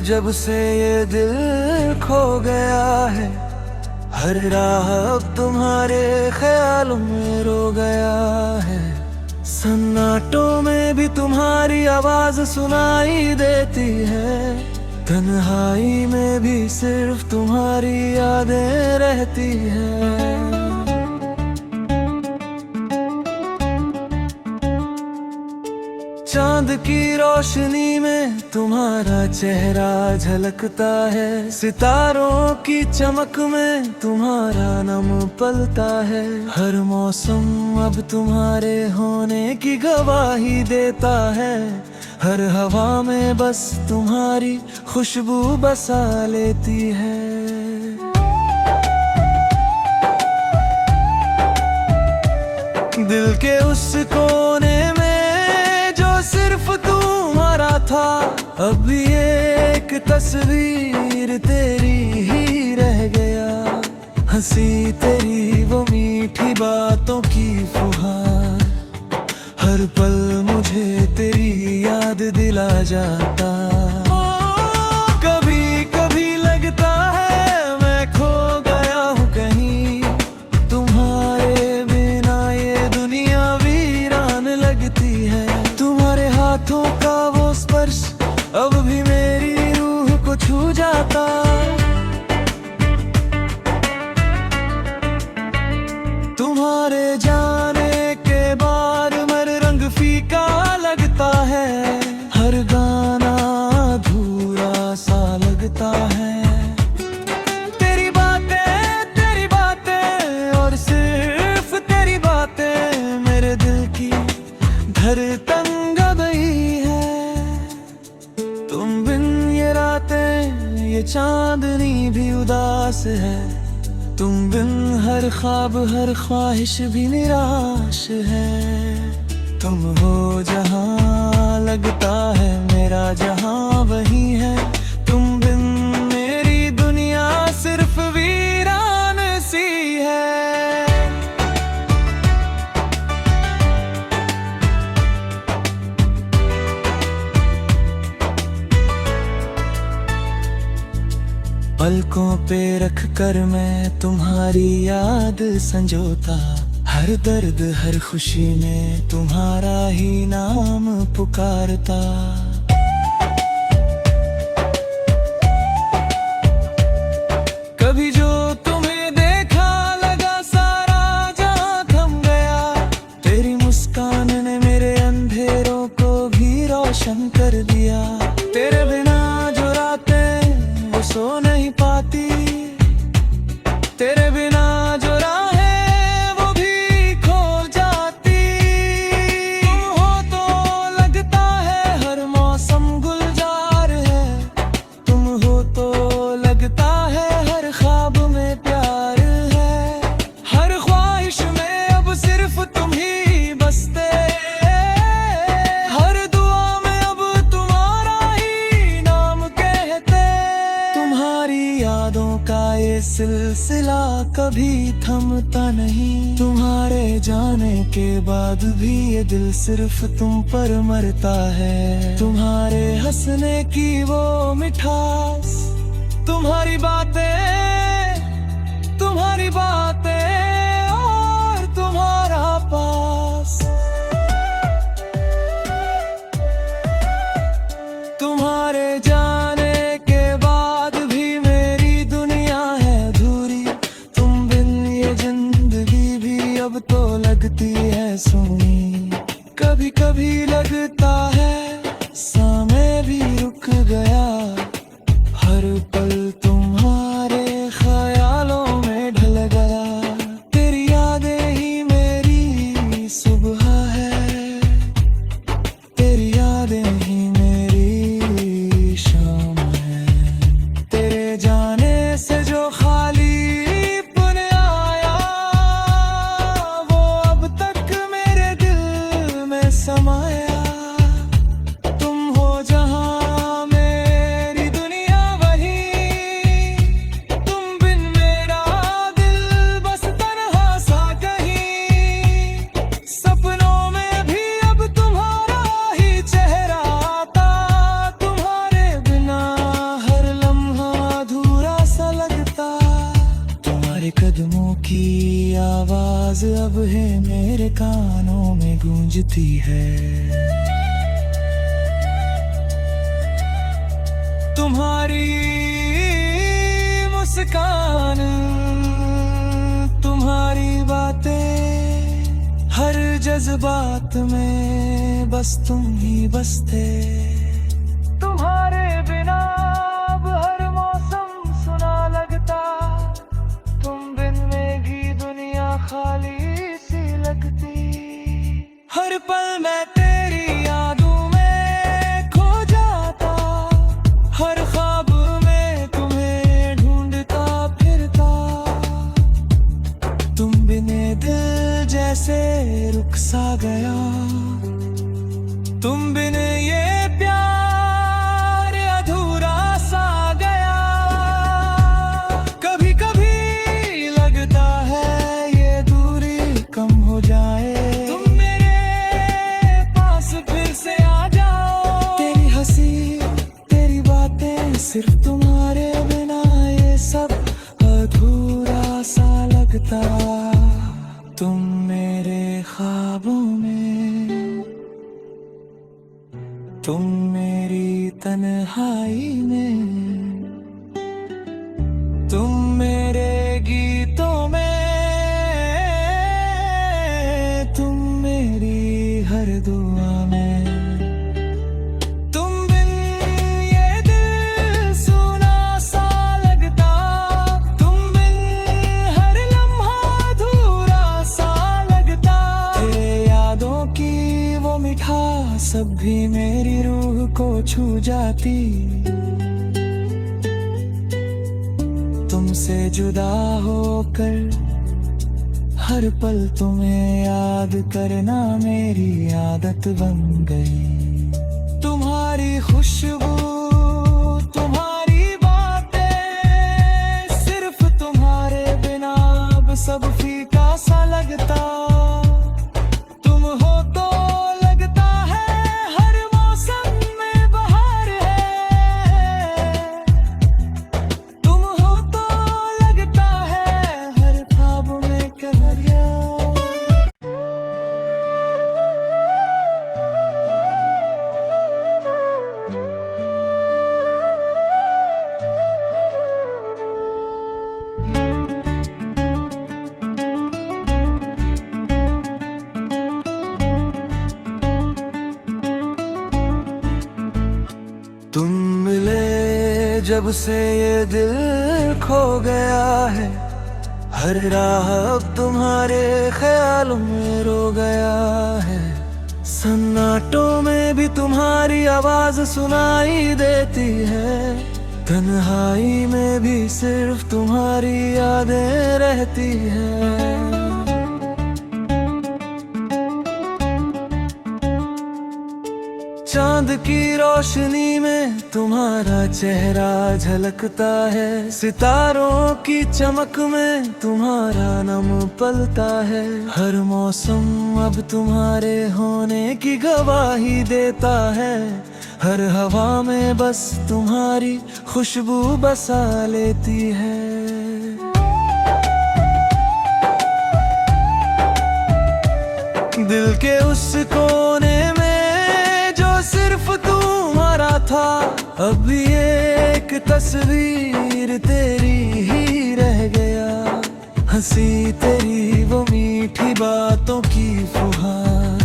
जब से ये दिल खो गया है, हर राह अब तुम्हारे ख्यालों में रो गया है। सन्नाटों में भी तुम्हारी आवाज सुनाई देती है, तन्हाई में भी सिर्फ तुम्हारी यादें रहती हैं। चांद की रोशनी में तुम्हारा चेहरा झलकता है, सितारों की चमक में तुम्हारा नाम पलता है। हर मौसम अब तुम्हारे होने की गवाही देता है, हर हवा में बस तुम्हारी खुशबू बसा लेती है। दिल के उस कोने में सिर्फ तुम्हारा था, अब एक तस्वीर तेरी ही रह गया। हंसी तेरी वो मीठी बातों की फुहार, हर पल मुझे तेरी याद दिला जाता। कभी कभी लगता है मैं खो गया हूँ कहीं, तुम्हारे बिना ये दुनिया वीरान लगती है। हाथों का वो स्पर्श अब भी मेरी रूह को छू जाता। तुम्हारे जाने के बाद मर रंग फीका लगता है, हर गाना अधूरा सा लगता है। तेरी बातें और सिर्फ तेरी बातें मेरे दिल की धड़कन ये चांदनी भी उदास है, तुम बिन हर ख्वाब हर ख्वाहिश भी निराश है। तुम हो जहां लगता है मेरा जहां वही है, तुम बिन मेरी दुनिया सिर्फ वीरान सी है। पलकों पे रख कर मैं तुम्हारी याद संजोता, हर दर्द हर खुशी में तुम्हारा ही नाम पुकारता। कभी जो तुम्हें देखा लगा सारा जहां थम गया, तेरी मुस्कान ने मेरे अंधेरों को भी रोशन कर दिया। तेरे बिना जो रातें वो सो नहीं पाती, तेरे बिना जो राहें वो भी खो जाती। तुम हो तो लगता है हर मौसम गुलजार है, तुम हो तो लगता है हर ख्वाब में प्यार है। हर ख्वाहिश में अब सिर्फ तुम ही बसते, हर दुआ में अब तुम्हारा ही नाम कहते। तुम्हारी यादों का ये सिलसिला कभी थमता नहीं, तुम्हारे जाने के बाद भी ये दिल सिर्फ तुम पर मरता है। तुम्हारे हंसने की वो मिठास, तुम्हारी बातें और तुम्हारा पास। तुम्हारे जाने के बाद भी मेरी दुनिया है अधूरी, तुम बिन ये जिंदगी भी अब तो लगती है सुनी। कभी कभी लगता है समय भी रुक गया, हर पल तुम्हारे ख्यालों में ढल गया। तेरी यादें ही मेरी सुबह है, तेरी यादें ही मेरी शाम है। तेरे जाने से जो खालीपन आया, वो अब तक मेरे दिल में समाया। लम्हें मेरे कानों में गूंजती है। तुम्हारी मुस्कान, तुम्हारी बातें, हर जज्बात में बस तुम ही बसते। तुम्हारे बिना अब हर मौसम सुना लगता, तुम बिन मेघी दुनिया खाली सी लगती। हर पल मैं तेरी यादों में खो जाता, हर ख्वाब में तुम्हें ढूंढता फिरता। तुम बिने दिल जैसे रुक सा गया, तुम बिन ये प्यार अधूरा सा गया। कभी कभी लगता है ये दूरी कम हो जाए, तुम मेरे पास फिर से आ जाओ। तेरी हंसी, तेरी बातें, सिर्फ तुम्हारे बिना ये सब अधूरा सा लगता। तुम मेरे ख्वाबों में, तुम मेरी तन्हाई में, तुम मेरे गीतों में, तुम मेरी हर दुआ में। तुम बिन ये दिल सुना सा लगता, तुम बिन हर लम्हा अधूरा सा लगता। तेरे यादों की वो मिठास सब भी मेरी रूह को छू जाती। तुमसे जुदा होकर हर पल तुम्हें याद करना मेरी आदत बन गई। तुम्हारी खुशबू, तुम्हारी बातें, सिर्फ तुम्हारे बिना अब सब फीका सा लगता। तुम हो तो लगता है हर मौसम में बहार है, तुम हो तो लगता है हर ख्वाब में कहरिया। तुम मिले जब से ये दिल खो गया है, हर राह अब तुम्हारे ख्यालों में रो गया है। सन्नाटों में भी तुम्हारी आवाज सुनाई देती है, तन्हाई में भी सिर्फ तुम्हारी यादें रहती है। चांद की रोशनी में तुम्हारा चेहरा झलकता है, सितारों की चमक में तुम्हारा नाम पलता है। हर मौसम अब तुम्हारे होने की गवाही देता है, हर हवा में बस तुम्हारी खुशबू बसा लेती है। दिल के उस कोने में सिर्फ तुम्हारा था, अब एक तस्वीर तेरी ही रह गया। हंसी तेरी वो मीठी बातों की फुहार,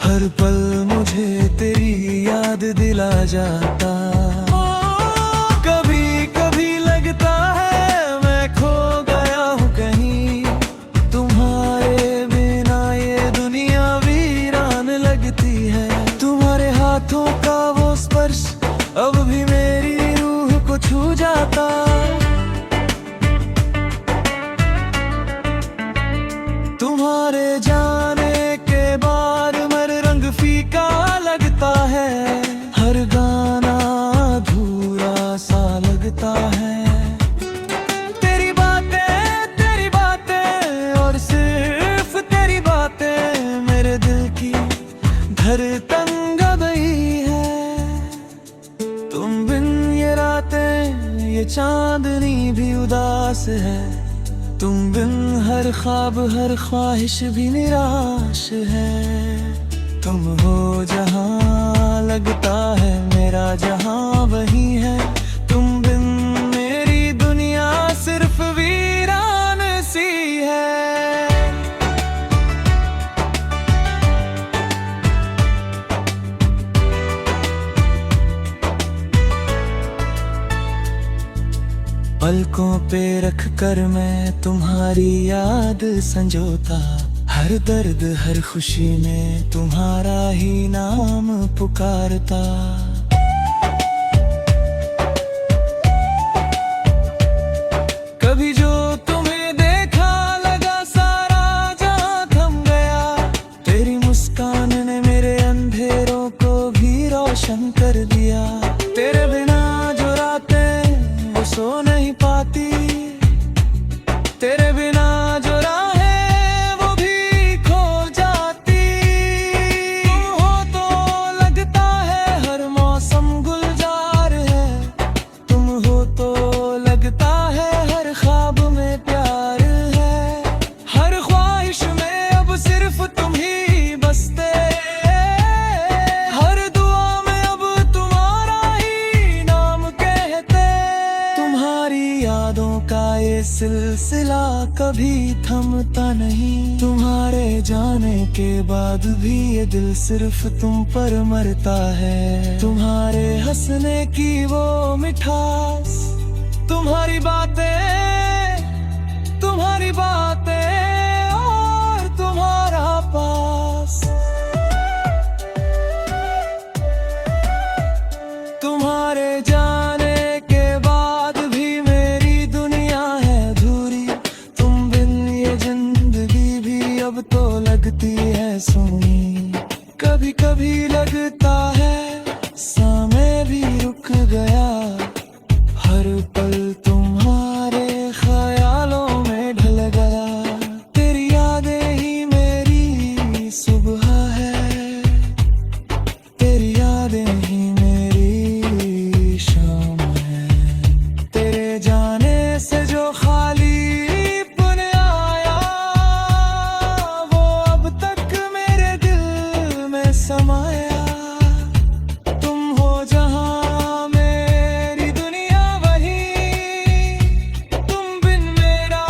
हर पल मुझे तेरी याद दिला जाता। कभी कभी लगता है मैं खो गया हूँ कहीं, तुम्हारे बिना ये दुनिया वीरान लगती है। तुम्हारे हाथों का वो स्पर्श अब भी मेरी रूह को छू जाता। तुम्हारे जाने के बाद मर रंग फीका लगता है, हर गाना अधूरा सा लगता है। तेरी बातें और सिर्फ तेरी बातें मेरे दिल की धड़कन गई है। तुम बिन ये रातें, ये चांदनी भी उदास है, तुम बिन हर ख्वाब हर ख्वाहिश भी निराश है। तुम हो जहाँ लगता है मेरा जहाँ वही है। तुम बिन मेरी दुनिया सिर्फ वीरान सी है। पलकों पे रख कर मैं तुम्हारी याद संजोता, हर दर्द हर खुशी में तुम्हारा ही नाम पुकारता। कभी जो तुम्हें देखा लगा सारा जहां थम गया। तेरी मुस्कान ने मेरे अंधेरों को भी रोशन कर दिया। तेरे बिना जो रातें वो सो नहीं पाती, तेरे बिना जो राहें वो भी खो जाती। तुम हो तो लगता है हर मौसम गुलजार है। तुम हो तो लगता है हर ख्वाब में प्यार है। हर ख्वाहिश में अब सिर्फ तुम ही बसते। हर दुआ में अब तुम्हारा ही नाम कहते। तुम्हारी यादों का ये सिलसिला कभी थमता नहीं। तुम्हारे जाने के बाद भी ये दिल सिर्फ तुम पर मरता है। तुम्हारे हंसने की वो मिठास, तुम्हारी बातें और तुम्हारा पास। तुम्हारे जाने के बाद भी मेरी दुनिया है अधूरी। तुम बिन ये जिंदगी भी अब तो लगती है सुनी। कभी कभी लगता है समय भी रुक गया। हर पल तुम्हारे ख्यालों में ढल गया। तेरी यादें ही मेरी सुबह है। तेरी यादें ही मेरी शाम है। तेरे जाने से जो खालीपन आया वो अब तक मेरे दिल में समाया। तुम हो जहाँ मेरी दुनिया वही। तुम बिन मेरा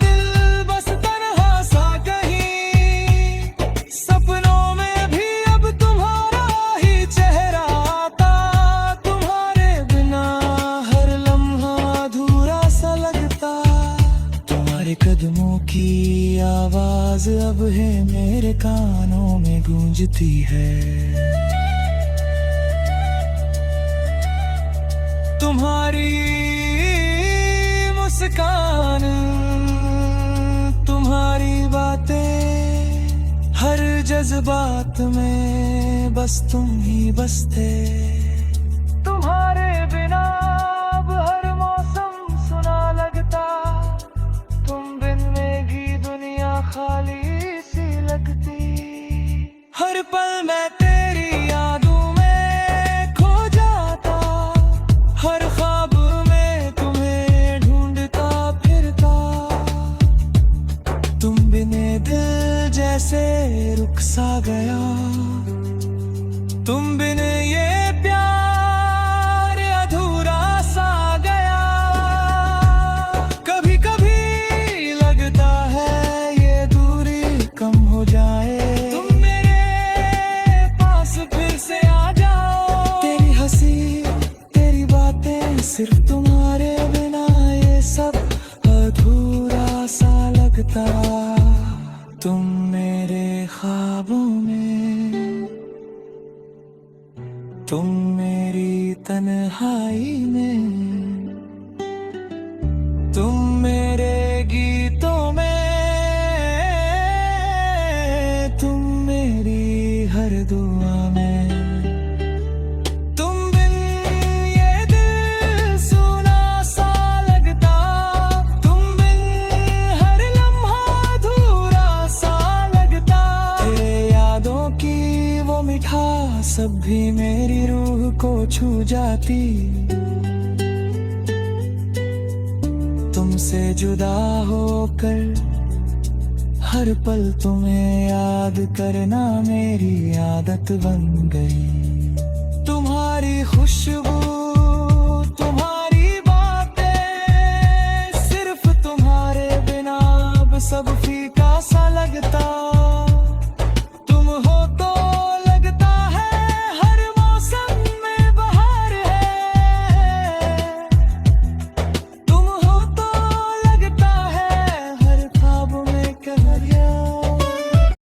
दिल बस तन्हा सा कहीं। सपनों में भी अब तुम्हारा ही चेहरा आता। तुम्हारे बिना हर लम्हा अधूरा सा लगता। तुम्हारे कदमों की आवाज अब है मेरे कानों में गूंजती है। तुम्हारी मुस्कान, तुम्हारी बातें, हर जज्बात में बस तुम ही बसते। तुम्हारे बिना अब हर मौसम सुना लगता। तुम बिन मेरी दुनिया खाली सी लगती। हर पल मैं तेरी यादों में खो जाता। हर ख्वाब में तुम्हें ढूंढता फिरता। तुम बिने दिल जैसे रुक सा गया। तुम बिन ये प्यार अधूरा सा गया। कभी कभी लगता है ये दूरी कम हो जाए। तुम मेरे पास फिर से आ जाओ। तेरी हंसी तेरी बातें सिर्फ तुम्हारे बिना ये सब अधूरा सा लगता। तुम मेरे ख्वाबों में, तुम मेरी तन्हाई में, तुम मेरे गीतों में, तुम मेरी हर दुआ में। तुम बिन ये दिल सुना सा लगता। तुम बिन हर लम्हा अधूरा सा लगता। तेरे यादों की वो मिठास अब भी मेरी रूह को छू जाती। तुम तुमसे जुदा होकर हर पल तुम्हें याद करना मेरी आदत बन गई। तुम्हारी खुशबू, तुम्हारी बातें, सिर्फ तुम्हारे बिना अब सब फीका सा लगता।